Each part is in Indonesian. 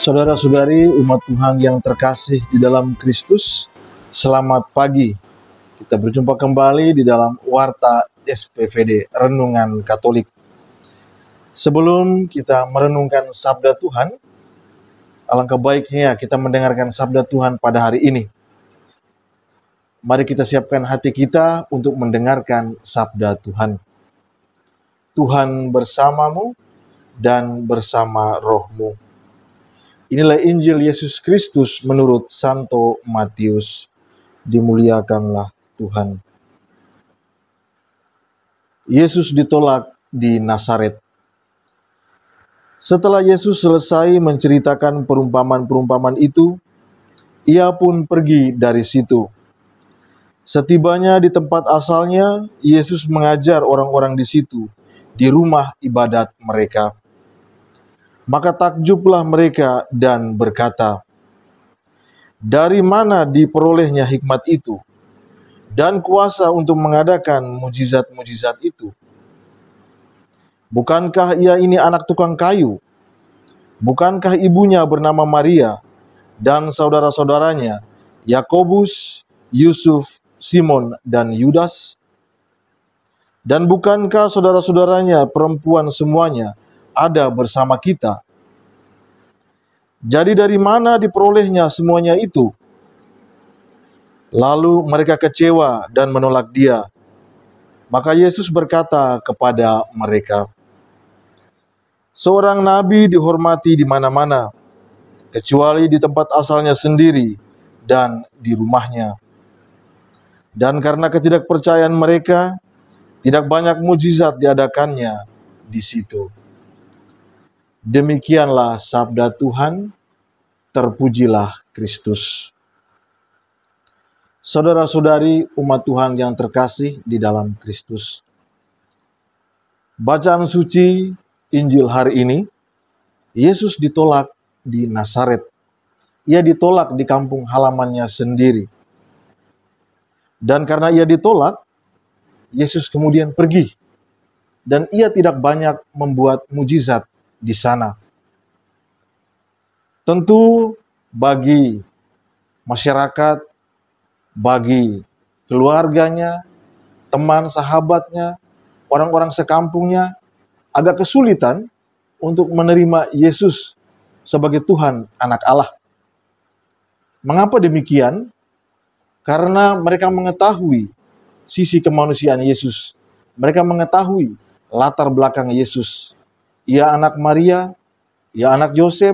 Saudara-saudari umat Tuhan yang terkasih di dalam Kristus, selamat pagi. Kita berjumpa kembali di dalam Warta SPVD, Renungan Katolik. Sebelum kita merenungkan Sabda Tuhan, alangkah baiknya kita mendengarkan Sabda Tuhan pada hari ini. Mari kita siapkan hati kita untuk mendengarkan Sabda Tuhan. Tuhan bersamamu dan bersama rohmu. Inilah Injil Yesus Kristus menurut Santo Matius. Dimuliakanlah Tuhan. Yesus ditolak di Nazaret. Setelah Yesus selesai menceritakan perumpamaan-perumpamaan itu, ia pun pergi dari situ. Setibanya di tempat asalnya, Yesus mengajar orang-orang di situ, di rumah ibadat mereka. Maka takjublah mereka dan berkata, "Dari mana diperolehnya hikmat itu dan kuasa untuk mengadakan mujizat-mujizat itu? Bukankah ia ini anak tukang kayu? Bukankah ibunya bernama Maria dan saudara-saudaranya Yakobus, Yusuf, Simon, dan Yudas? Dan bukankah saudara-saudaranya perempuan semuanya ada bersama kita? Jadi dari mana diperolehnya semuanya itu?" Lalu mereka kecewa dan menolak dia. Maka Yesus berkata kepada mereka, "Seorang nabi dihormati di mana-mana, kecuali di tempat asalnya sendiri dan di rumahnya." Dan karena ketidakpercayaan mereka, tidak banyak mujizat diadakannya di situ. Demikianlah sabda Tuhan, terpujilah Kristus. Saudara-saudari umat Tuhan yang terkasih di dalam Kristus. Bacaan suci Injil hari ini, Yesus ditolak di Nazaret. Ia ditolak di kampung halamannya sendiri. Dan karena ia ditolak, Yesus kemudian pergi. Dan ia tidak banyak membuat mujizat di sana. Tentu bagi masyarakat, bagi keluarganya, teman sahabatnya, orang-orang sekampungnya agak kesulitan untuk menerima Yesus sebagai Tuhan anak Allah. Mengapa demikian? Karena mereka mengetahui sisi kemanusiaan Yesus. Mereka mengetahui latar belakang Yesus. Ia anak Maria, ia anak Yosef,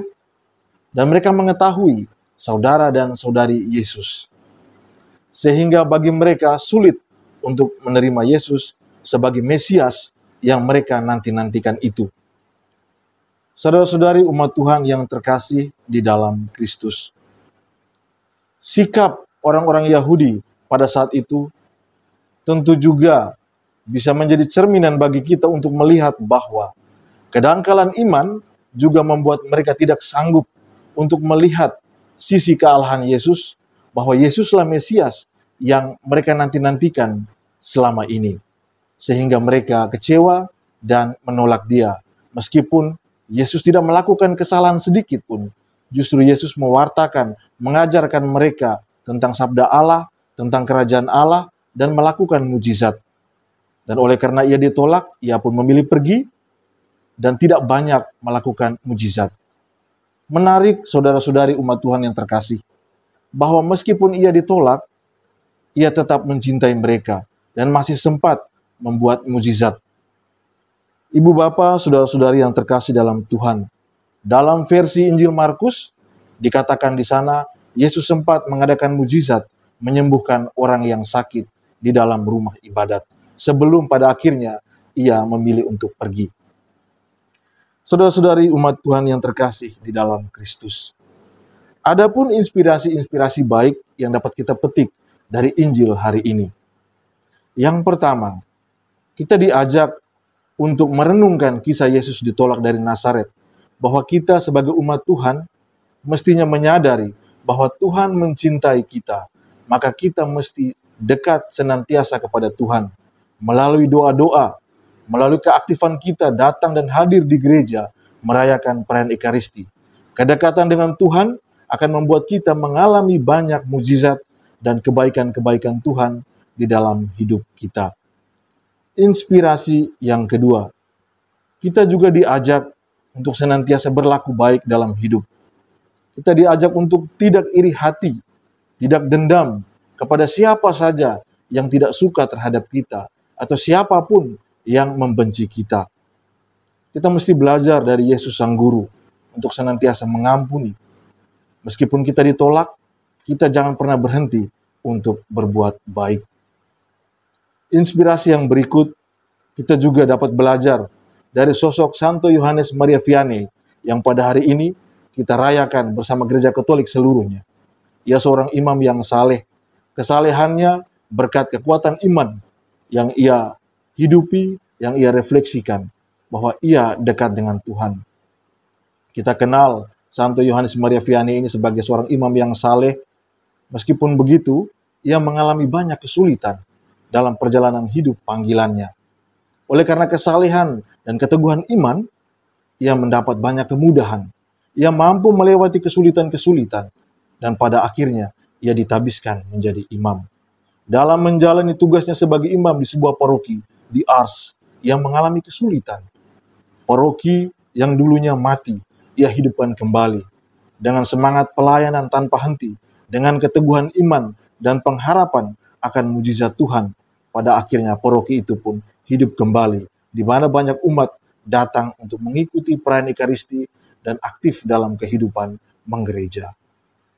dan mereka mengetahui saudara dan saudari Yesus. Sehingga bagi mereka sulit untuk menerima Yesus sebagai Mesias yang mereka nanti-nantikan itu. Saudara-saudari umat Tuhan yang terkasih di dalam Kristus. Sikap orang-orang Yahudi pada saat itu tentu juga bisa menjadi cerminan bagi kita untuk melihat bahwa kedangkalan iman juga membuat mereka tidak sanggup untuk melihat sisi kealahan Yesus, bahwa Yesuslah Mesias yang mereka nanti-nantikan selama ini. Sehingga mereka kecewa dan menolak dia. Meskipun Yesus tidak melakukan kesalahan sedikit pun, justru Yesus mewartakan, mengajarkan mereka tentang sabda Allah, tentang kerajaan Allah, dan melakukan mujizat. Dan oleh karena ia ditolak, ia pun memilih pergi dan tidak banyak melakukan mujizat. Menarik saudara-saudari umat Tuhan yang terkasih, bahwa meskipun ia ditolak, ia tetap mencintai mereka dan masih sempat membuat mujizat. Ibu bapak, saudara-saudari yang terkasih dalam Tuhan, dalam versi Injil Markus dikatakan di sana Yesus sempat mengadakan mujizat menyembuhkan orang yang sakit di dalam rumah ibadat sebelum pada akhirnya ia memilih untuk pergi. Saudara-saudari umat Tuhan yang terkasih di dalam Kristus. Adapun inspirasi-inspirasi baik yang dapat kita petik dari Injil hari ini. Yang pertama, kita diajak untuk merenungkan kisah Yesus ditolak dari Nazaret, bahwa kita sebagai umat Tuhan mestinya menyadari bahwa Tuhan mencintai kita, maka kita mesti dekat senantiasa kepada Tuhan melalui doa-doa, melalui keaktifan kita datang dan hadir di gereja merayakan perayaan Ekaristi. Kedekatan dengan Tuhan akan membuat kita mengalami banyak mukjizat dan kebaikan-kebaikan Tuhan di dalam hidup kita. Inspirasi yang kedua, kita juga diajak untuk senantiasa berlaku baik dalam hidup. Kita diajak untuk tidak iri hati, tidak dendam kepada siapa saja yang tidak suka terhadap kita, atau siapapun yang membenci kita. Kita mesti belajar dari Yesus Sang Guru untuk senantiasa mengampuni. Meskipun kita ditolak, kita jangan pernah berhenti untuk berbuat baik. Inspirasi yang berikut, kita juga dapat belajar dari sosok Santo Yohanes Maria Vianney yang pada hari ini kita rayakan bersama Gereja Katolik seluruhnya. Ia seorang imam yang saleh. Kesalehannya berkat kekuatan iman yang ia hidupi, yang ia refleksikan, bahwa ia dekat dengan Tuhan. Kita kenal Santo Yohanes Maria Vianney ini sebagai seorang imam yang saleh. Meskipun begitu, ia mengalami banyak kesulitan dalam perjalanan hidup panggilannya. Oleh karena kesalehan dan keteguhan iman, ia mendapat banyak kemudahan. Ia mampu melewati kesulitan-kesulitan, dan pada akhirnya ia ditabiskan menjadi imam. Dalam menjalani tugasnya sebagai imam di sebuah paroki di Ars, ia mengalami kesulitan. Paroki yang dulunya mati, ia hidupkan kembali. Dengan semangat pelayanan tanpa henti, dengan keteguhan iman dan pengharapan akan mujizat Tuhan, pada akhirnya paroki itu pun hidup kembali, di mana banyak umat datang untuk mengikuti perayaan Ekaristi dan aktif dalam kehidupan menggereja.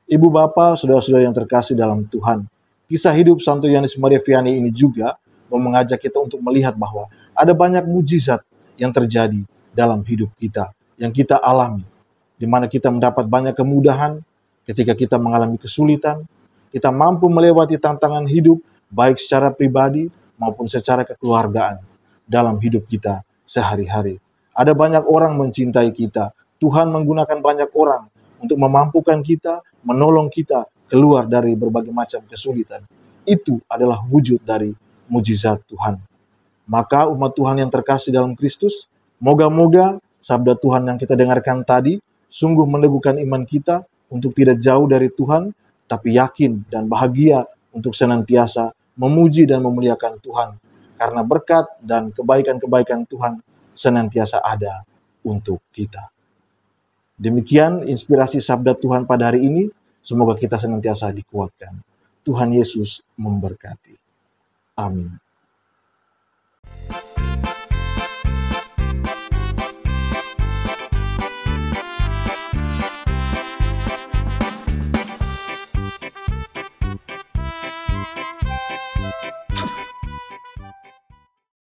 Ibu bapak, saudara-saudara yang terkasih dalam Tuhan, kisah hidup Santo Yohanes Maria Vianney ini juga mengajak kita untuk melihat bahwa ada banyak mujizat yang terjadi dalam hidup kita, yang kita alami, di mana kita mendapat banyak kemudahan ketika kita mengalami kesulitan. Kita mampu melewati tantangan hidup, baik secara pribadi maupun secara kekeluargaan dalam hidup kita sehari-hari. Ada banyak orang mencintai kita. Tuhan menggunakan banyak orang untuk memampukan kita, menolong kita keluar dari berbagai macam kesulitan. Itu adalah wujud dari mujizat Tuhan. Maka umat Tuhan yang terkasih dalam Kristus, moga-moga sabda Tuhan yang kita dengarkan tadi sungguh meneguhkan iman kita untuk tidak jauh dari Tuhan, tapi yakin dan bahagia untuk senantiasa memuji dan memuliakan Tuhan, karena berkat dan kebaikan-kebaikan Tuhan senantiasa ada untuk kita. Demikian inspirasi sabda Tuhan pada hari ini. Semoga kita senantiasa dikuatkan. Tuhan Yesus memberkati. Amin.